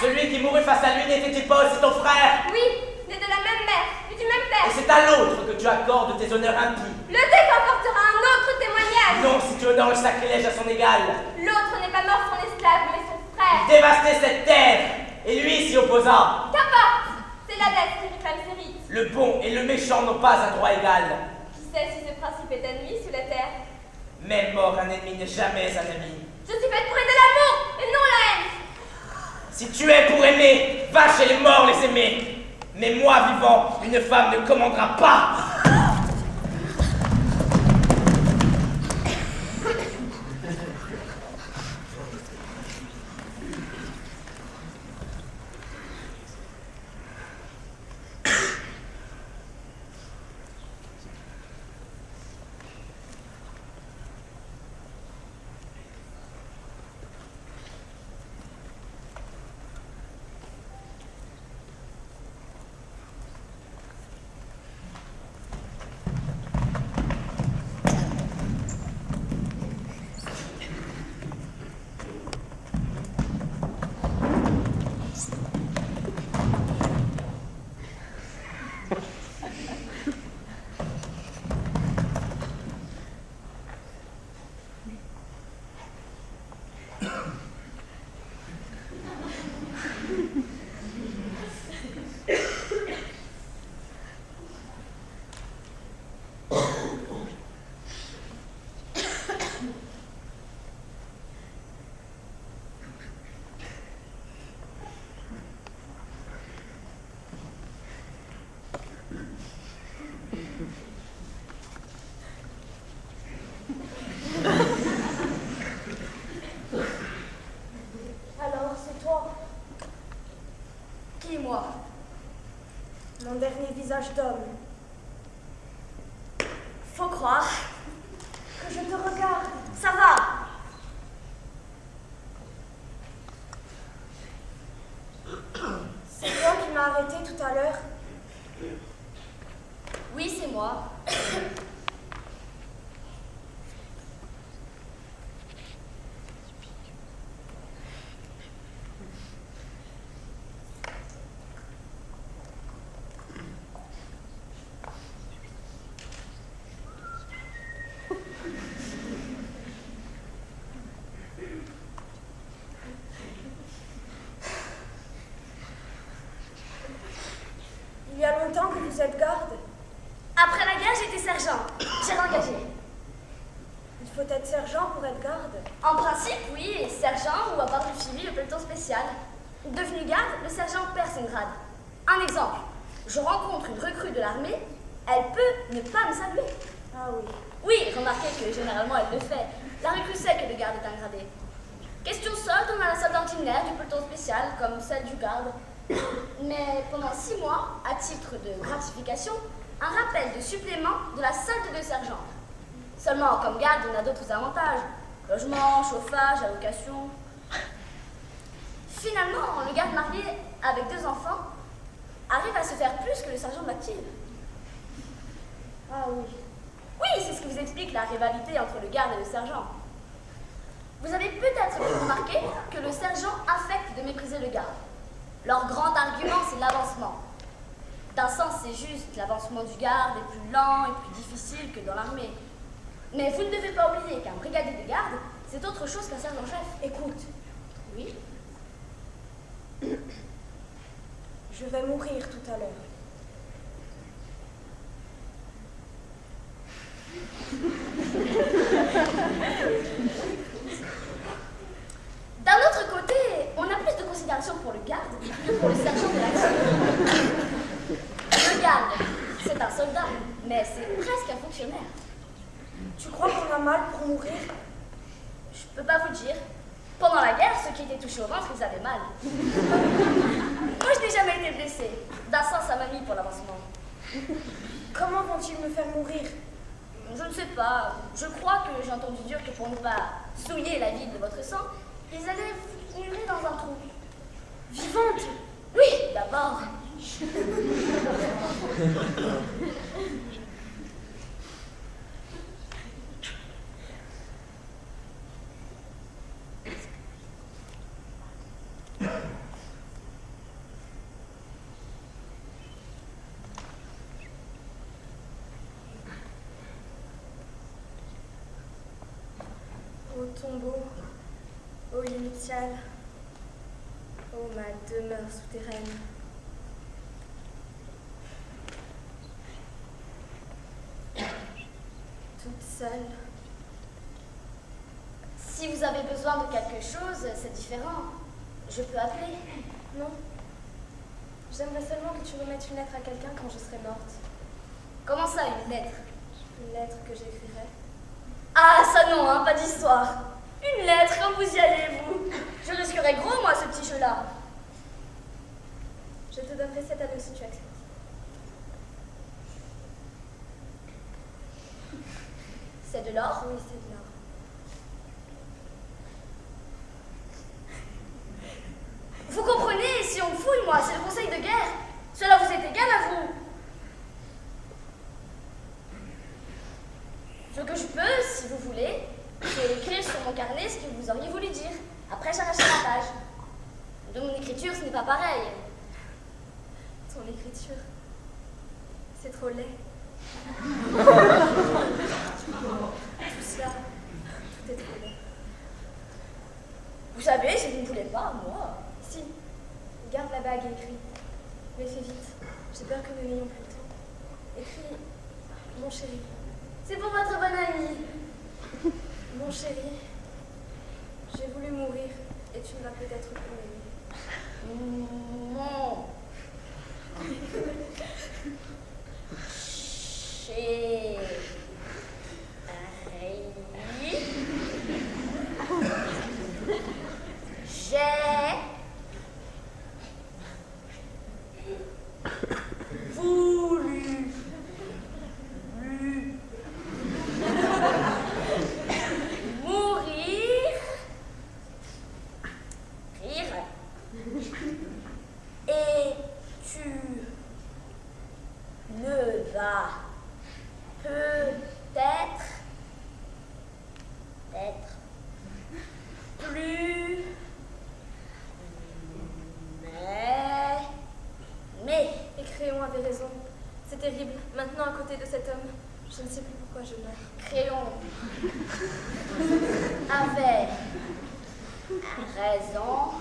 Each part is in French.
Celui qui mourut face à lui n'était-il pas aussi ton frère? Oui, né de la même mère, et du même père. Et c'est à l'autre que tu accordes tes honneurs impies. Le texte apportera un autre témoignage. Non, si tu honores le sacrilège à son égal. L'autre n'est pas mort son esclave, mais son frère. Il dévastait cette terre, et lui s'y opposa. Qu'importe, c'est l'Hadès qui réclame ses rites. Le bon et le méchant n'ont pas un droit égal. Qui sait si ce principe est admis sous la terre? Même mort, un ennemi n'est jamais un ami. Je suis faite pour aider l'amour, et non la haine. Si tu es pour aimer, va chez les morts les aimer. Mais moi, vivant, une femme ne commandera pas. Alors, c'est toi. Qui, moi? Mon dernier visage d'homme. Faut croire. Que je te regarde. Ça va. C'est toi qui m'as arrêté tout à l'heure. Oui, c'est moi. Il y a longtemps que vous êtes garde. Après la guerre, j'étais sergent. J'ai réengagé. Il faut être sergent pour être garde. En principe, oui, et sergent ou avoir suivi le peloton spécial. Devenu garde, le sergent perd son grade. Un exemple, je rencontre une recrue de l'armée, elle peut ne pas me saluer. Ah oui. Oui, remarquez que généralement elle le fait. La recrue sait que le garde est un gradé. Question solde, on a la solde ordinaire du peloton spécial, comme celle du garde. Mais pendant 6 mois, à titre de gratification, un rappel de supplément de la solde de sergent. Seulement, comme garde, on a d'autres avantages. Logement, chauffage, allocation. Finalement, le garde marié avec 2 enfants arrive à se faire plus que le sergent Mathilde. Ah oui. Oui, c'est ce qui vous explique la rivalité entre le garde et le sergent. Vous avez peut-être pu remarquer que le sergent affecte de mépriser le garde. Leur grand argument, c'est l'avancement. D'un sens, c'est juste, l'avancement du garde est plus lent et plus difficile que dans l'armée. Mais vous ne devez pas oublier qu'un brigadier de garde, c'est autre chose qu'un sergent-chef. Écoute, Oui. je vais mourir tout à l'heure. D'un autre côté, on a plus de considération pour le garde que pour le sergent de l'action. Le garde, c'est un soldat, mais c'est presque un fonctionnaire. Tu crois qu'on a mal pour mourir? Je peux pas vous dire. Pendant la guerre, ceux qui étaient touchés au ventre, ils avaient mal. Moi, je n'ai jamais été blessée. D'un sens à mamie pour l'avancement. Comment vont-ils me faire mourir? Je ne sais pas. Je crois que j'ai entendu dire que pour ne pas souiller la ville de votre sang, ils allaient vous brûler dans un trou. Vivante? Oui, d'abord. tombeau, ô lit nuptial, ô ma demeure souterraine. Toute seule. Si vous avez besoin de quelque chose, c'est différent. Je peux appeler. Non. J'aimerais seulement que tu remettes une lettre à quelqu'un quand je serai morte. Comment ça, une lettre? Une lettre que j'écrirai. Ah, ça non, hein, pas d'histoire. Une lettre, quand vous y allez, vous. Je risquerais gros, moi, ce petit jeu-là. Je te donnerai 7 anneaux si tu acceptes. C'est de l'or? Oui, c'est de l'or. Vous comprenez, si on me fouille, moi, c'est le conseil de guerre. Cela vous est égal à vous. Ce que je peux, si vous voulez, c'est écrire sur mon carnet ce que vous auriez voulu dire. Après, j'arracherai la page. De mon écriture, ce n'est pas pareil. Ton écriture, c'est trop laid. Tout cela, tout est trop laid. Vous savez, je ne voulais pas, moi. Si, garde la bague et écris. Mais fais vite, j'ai peur que nous n'ayons plus le temps. Écris, mon chéri. C'est pour votre bonne amie. Mon chéri, j'ai voulu mourir et tu ne vas peut-être plus m'aimer. Mon chéri. J'ai voulu mourir, rire, et tu ne vas peut-être plus mais Créon avait raison. C'est terrible. Maintenant, à côté de cet homme, je ne sais plus pourquoi je meurs. Créon avait raison.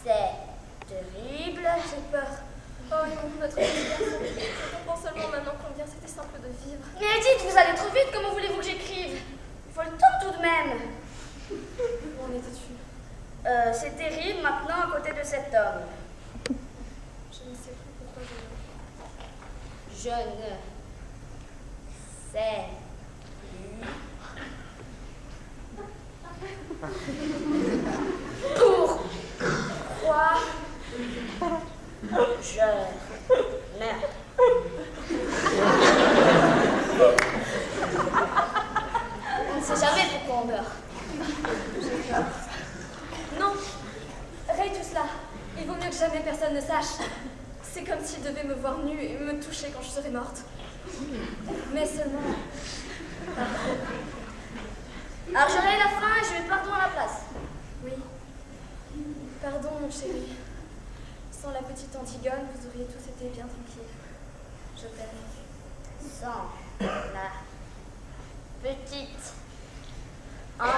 C'est terrible. J'ai peur. Oh non, notre petit garçon. Je comprends seulement maintenant combien c'était simple de vivre. Mais dites, vous allez trop vite, comment voulez-vous que j'écrive? Il faut le temps tout de même. Où en étais-tu? C'est terrible maintenant à côté de cet homme. Je ne sais plus pourquoi je meurs. Je ne sais plus pourquoi je meurs. On ne sait jamais pourquoi on meurt. J'ai peur. Non, raye tout cela. Il vaut mieux que jamais personne ne sache. C'est comme s'il devait me voir nue et me toucher quand je serais morte. Mais seulement... Alors je raye la fin et je mets pardon à la place. Oui. Pardon, mon chéri. Sans la petite Antigone, vous auriez tous été bien tranquilles. Je t'aime. Sans la petite Antigone, vous auriez tous été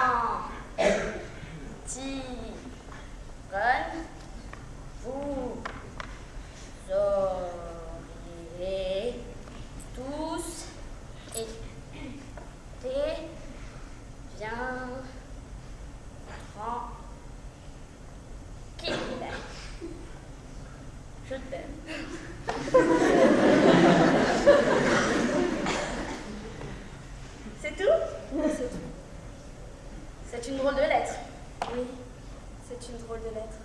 bien tranquilles. Je t'aime. C'est tout? C'est tout. C'est une drôle de lettre. Oui, c'est une drôle de lettre.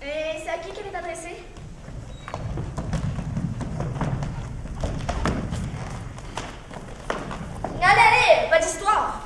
Et c'est à qui qu'elle est adressée? Allez, allez, pas d'histoire.